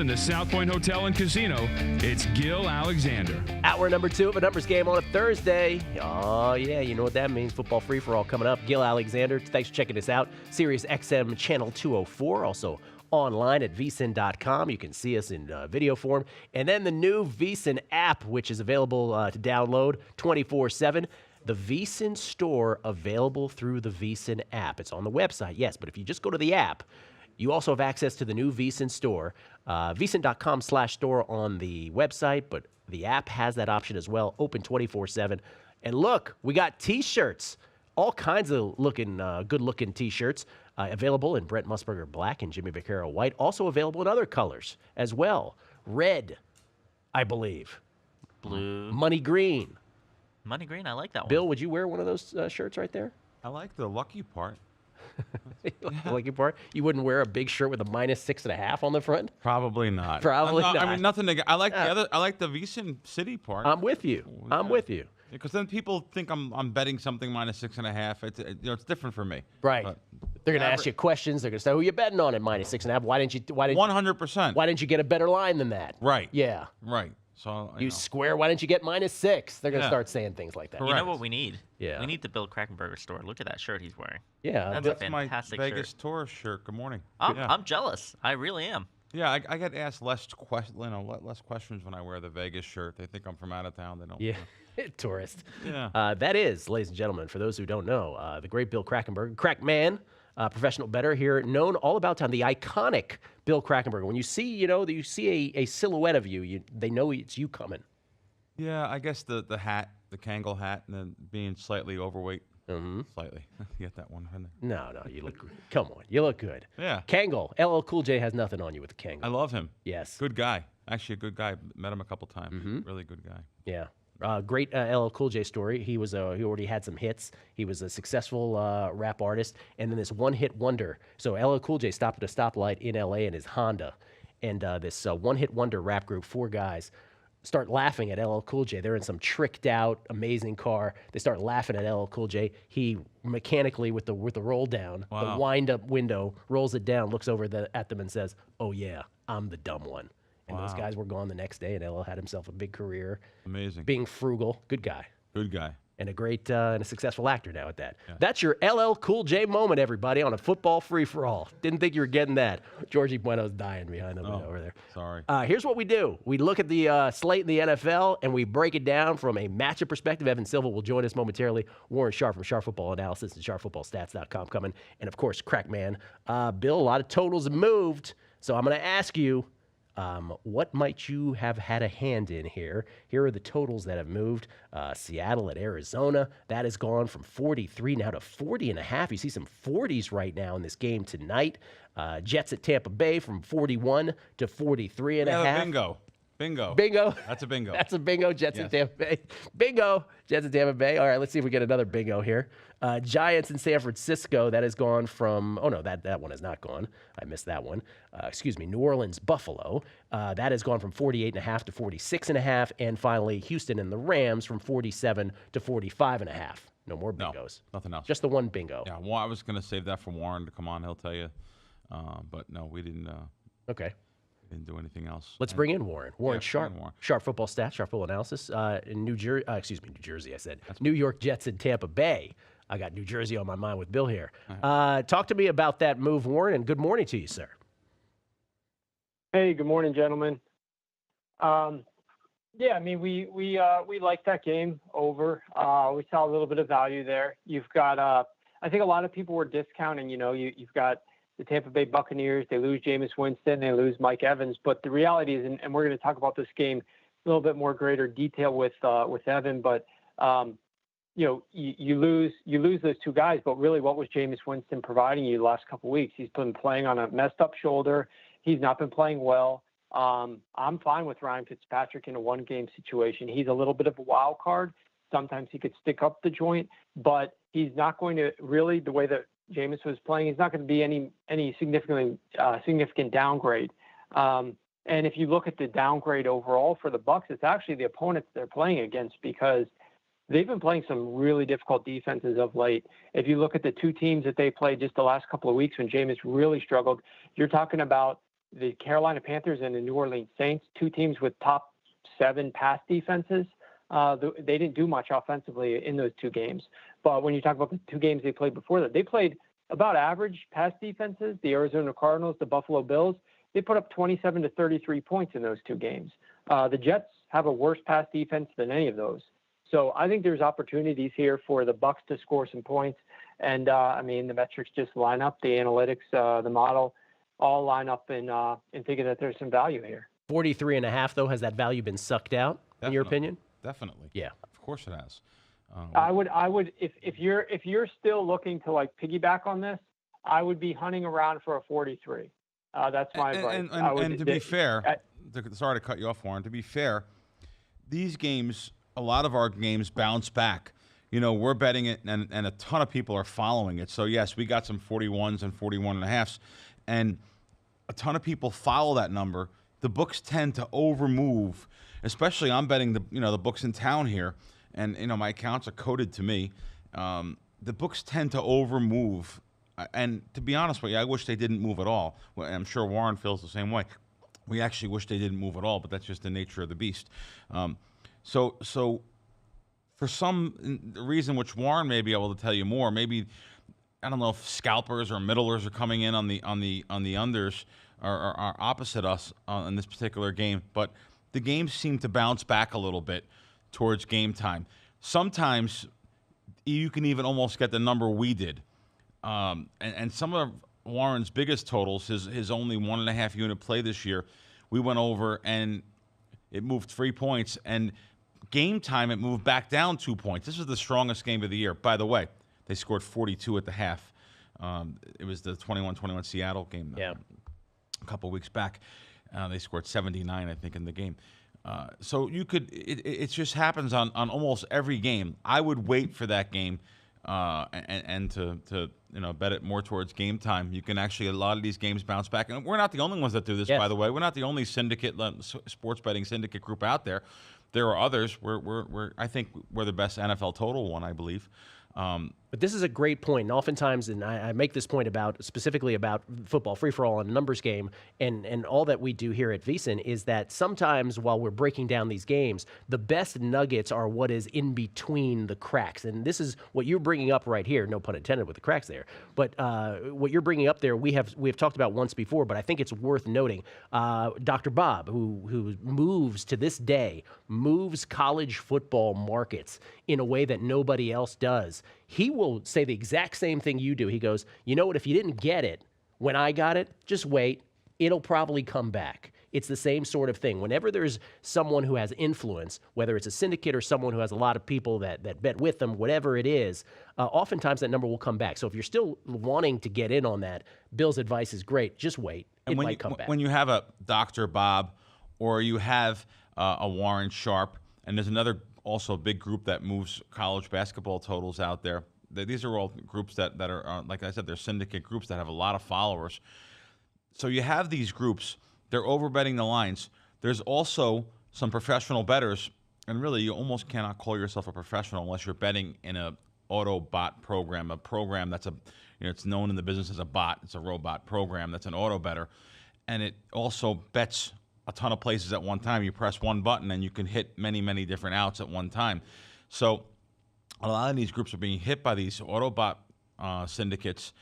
In the South Point Hotel and Casino, it's Gill Alexander. Hour number 2 of a numbers game on a Thursday. Oh, yeah, you know what that means. Football free-for-all coming up. Gill Alexander, thanks for checking us out. Sirius XM Channel 204, also online at vsin.com. You can see us in video form. And then the new vsin app, which is available to download 24/7. The vsin store available through the vsin app. It's on the website, yes, but if you just go to the app, you also have access to the new vsin store, vsin.com/store on the website, but the app has that option as well, open 24/7. And look, we got T-shirts, all kinds of good-looking T-shirts available in Brent Musburger black and Jimmy Vaccaro white, also available in other colors as well. Red, I believe. Blue. Money green. Money green, I like that one. Bill, would you wear one of those shirts right there? I like the lucky part. The lucky part? You wouldn't wear a big shirt with a -6.5 on the front? Probably not. Probably not. I mean, nothing to. I like the other. I like the VSiN City part. I'm with you. I'm with you. Because then people think I'm betting something -6.5. It's different for me. Right. But they're going to ask you questions. They're going to say, "Who you betting on at -6.5? Why didn't you? 100%. Why didn't you get a better line than that?" Right. Yeah. Right. So You square. Why didn't you get -6? They're going to Yeah. start saying things like that. Correct. You know what we need? Yeah. We need the Bill Krackomberger store. Look at that shirt he's wearing. Yeah. That's a my fantastic Vegas shirt. tour shirt. Good morning. I'm jealous. I really am. Yeah, I get asked less questions when I wear the Vegas shirt. They think I'm from out of town. They don't. Yeah. Tourist. Yeah. That is, ladies and gentlemen, for those who don't know, the great Bill Krackomberger, Crackman, professional bettor here, known all about town, the iconic Bill Krackomberger. When you see, you see a silhouette of you, they know it's you coming. Yeah, I guess the hat, the Kangol hat, and then being slightly overweight. Mm-hmm. Slightly. You get that one in there. No, you look good. Come on, you look good. Yeah. Kangol, LL Cool J has nothing on you with the Kangol. I love him. Yes. Good guy. Actually, a good guy. Met him a couple times. Mm-hmm. Really good guy. Yeah. Great LL Cool J story. He already had some hits. He was a successful rap artist, and then this one-hit wonder. So LL Cool J stopped at a stoplight in L.A. in his Honda, and this one-hit wonder rap group, 4 guys, start laughing at LL Cool J. They're in some tricked-out, amazing car. They start laughing at LL Cool J. He mechanically, with the roll down, the wind-up window, rolls it down, looks over at them, and says, "Oh yeah, I'm the dumb one." And those guys were gone the next day, and LL had himself a big career. Amazing. Being frugal, good guy. Good guy. And a great and a successful actor now at that. Yeah. That's your LL Cool J moment, everybody, on a football free-for-all. Didn't think you were getting that. Georgie Bueno's dying behind the window over there. Sorry. Here's what we do. We look at the slate in the NFL, and we break it down from a matchup perspective. Evan Silva will join us momentarily. Warren Sharp from Sharp Football Analysis and SharpFootballStats.com coming. And, of course, Crackman. Bill, a lot of totals have moved, so I'm going to ask you, what might you have had a hand in here? Here are the totals that have moved. Seattle at Arizona, that has gone from 43 now to 40.5. You see some 40s right now in this game tonight. Jets at Tampa Bay from 41 to 43.5. Yeah, bingo. Bingo. That's a bingo. That's a bingo. Jets at Tampa Bay. Bingo. Jets at Tampa Bay. All right, let's see if we get another bingo here. Giants in San Francisco. That has gone from, oh no, that one has not gone. I missed that one. New Orleans, Buffalo. That has gone from 48.5 to 46.5. And finally, Houston and the Rams from 47 to 45.5. No more bingos. No, nothing else. Just the one bingo. Yeah, well, I was going to save that for Warren to come on. He'll tell you. But no, we didn't. Okay. Didn't do anything else. Let's bring in Warren. Warren Sharp. Warren. Sharp Football Stats, Sharp Football Analysis. In New Jersey, I said. New York Jets in Tampa Bay. I got New Jersey on my mind with Bill here. Talk to me about that move, Warren, and good morning to you, sir. Hey, good morning, gentlemen. Yeah, I mean, we liked that game over. We saw a little bit of value there. You've got, I think a lot of people were discounting, you've got the Tampa Bay Buccaneers. They lose Jameis Winston. They lose Mike Evans. But the reality is, and we're going to talk about this game a little bit more greater detail with Evan, but you lose those 2 guys. But really, what was Jameis Winston providing you the last couple of weeks? He's been playing on a messed up shoulder. He's not been playing well. I'm fine with Ryan Fitzpatrick in a 1-game situation. He's a little bit of a wild card. Sometimes he could stick up the joint, but he's not going to really, the way that Jameis was playing, he's not going to be any significant downgrade. And if you look at the downgrade overall for the Bucs, it's actually the opponents they're playing against, because they've been playing some really difficult defenses of late. If you look at the 2 teams that they played just the last couple of weeks when Jameis really struggled, you're talking about the Carolina Panthers and the New Orleans Saints, two teams with top 7 pass defenses. They didn't do much offensively in those two games. But when you talk about the two games they played before that, they played about average pass defenses. The Arizona Cardinals, the Buffalo Bills, they put up 27 to 33 points in those two games. The Jets have a worse pass defense than any of those. So I think there's opportunities here for the Bucs to score some points. And I mean, the metrics just line up, the analytics, the model, all line up in thinking that there's some value here. 43.5 though, has that value been sucked out in your opinion? Definitely. Yeah. Of course it has. I would if you're still looking to like piggyback on this, I would be hunting around for a 43. That's my advice. And to be fair, sorry to cut you off, Warren. To be fair, these games, a lot of our games bounce back. You know, we're betting it, and a ton of people are following it. So yes, we got some 41s and 41.5s, and a ton of people follow that number. The books tend to overmove, especially I'm betting the books in town here, and my accounts are coded to me. The books tend to overmove, and to be honest with you, I wish they didn't move at all. Well, I'm sure Warren feels the same way. We actually wish they didn't move at all, but that's just the nature of the beast. So for some reason, which Warren may be able to tell you more, maybe I don't know if scalpers or middlers are coming in on the unders are opposite us in this particular game, but the games seem to bounce back a little bit towards game time. Sometimes you can even almost get the number we did, and some of Warren's biggest totals, his only 1.5 unit play this year, we went over and it moved 3 points, and game time it moved back down 2 points. This was the strongest game of the year. By the way, they scored 42 at the half. It was the 21-21 Seattle game a couple weeks back. They scored 79, I think, in the game. So you could it just happens on almost every game. I would wait for that game and to bet it more towards game time. You can actually, a lot of these games bounce back, and we're not the only ones that do this. By the way, we're not the only sports betting syndicate group out there. There are others. I think we're the best NFL total one, I believe. But this is a great point, and oftentimes, and I make this point specifically about football free-for-all and a numbers game, and all that we do here at VSiN is that sometimes while we're breaking down these games, the best nuggets are what is in between the cracks, and this is what you're bringing up right here, no pun intended with the cracks there, but what you're bringing up there, we have talked about once before, but I think it's worth noting. Dr. Bob, who moves to this day, moves college football markets in a way that nobody else does. He will say the exact same thing you do. He goes, you know what, if you didn't get it when I got it, just wait. It'll probably come back. It's the same sort of thing. Whenever there's someone who has influence, whether it's a syndicate or someone who has a lot of people that bet with them, whatever it is, oftentimes that number will come back. So if you're still wanting to get in on that, Bill's advice is great. Just wait. It might come back. When you have a Dr. Bob or you have a Warren Sharp, and there's another also big group that moves college basketball totals out there. These are all groups that are, like I said, they're syndicate groups that have a lot of followers. So you have these groups. They're overbetting the lines. There's also some professional bettors, and really you almost cannot call yourself a professional unless you're betting in a auto bot program, a program that's it's known in the business as a bot. It's a robot program that's an auto better, and it also bets a ton of places at one time. You press one button and you can hit many, many different outs at one time. So a lot of these groups are being hit by these Autobot syndicates,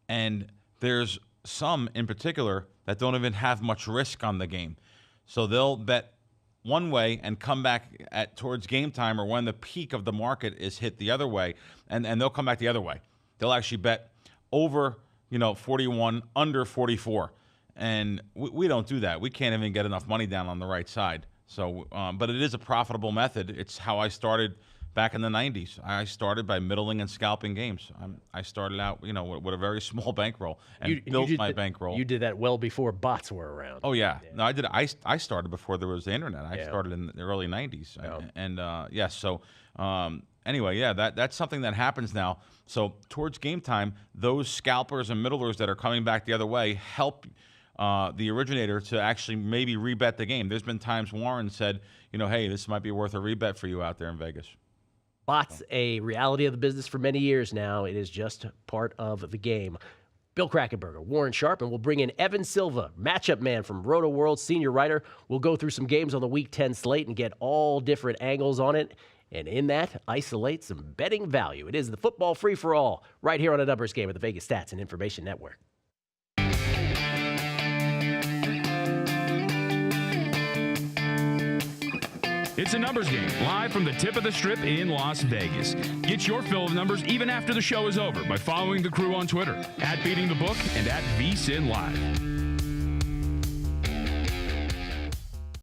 and there's some in particular that don't even have much risk on the game. So they'll bet one way and come back towards game time or when the peak of the market is hit the other way, and they'll come back the other way. They'll actually bet over 41, under 44. And we don't do that. We can't even get enough money down on the right side. So, but it is a profitable method. It's how I started back in the 90s. I started by middling and scalping games. I started out, with a very small bankroll and built my bankroll. You did that well before bots were around. Oh yeah. No, I did. I started before there was the internet. I started in the early 90s. So anyway, that's something that happens now. So towards game time, those scalpers and middlers that are coming back the other way help the originator to actually maybe rebet the game. There's been times Warren said, hey, this might be worth a rebet for you out there in Vegas. Bots, a reality of the business for many years now. It is just part of the game. Bill Krackomberger, Warren Sharp, and we'll bring in Evan Silva, matchup man from Rotoworld, senior writer. We'll go through some games on the Week 10 slate and get all different angles on it. And in that, isolate some betting value. It is the football free-for-all right here on a numbers game at the Vegas Stats and Information Network. It's a numbers game, live from the tip of the strip in Las Vegas. Get your fill of numbers even after the show is over by following the crew on Twitter, @BeatingTheBook and @VSINLive.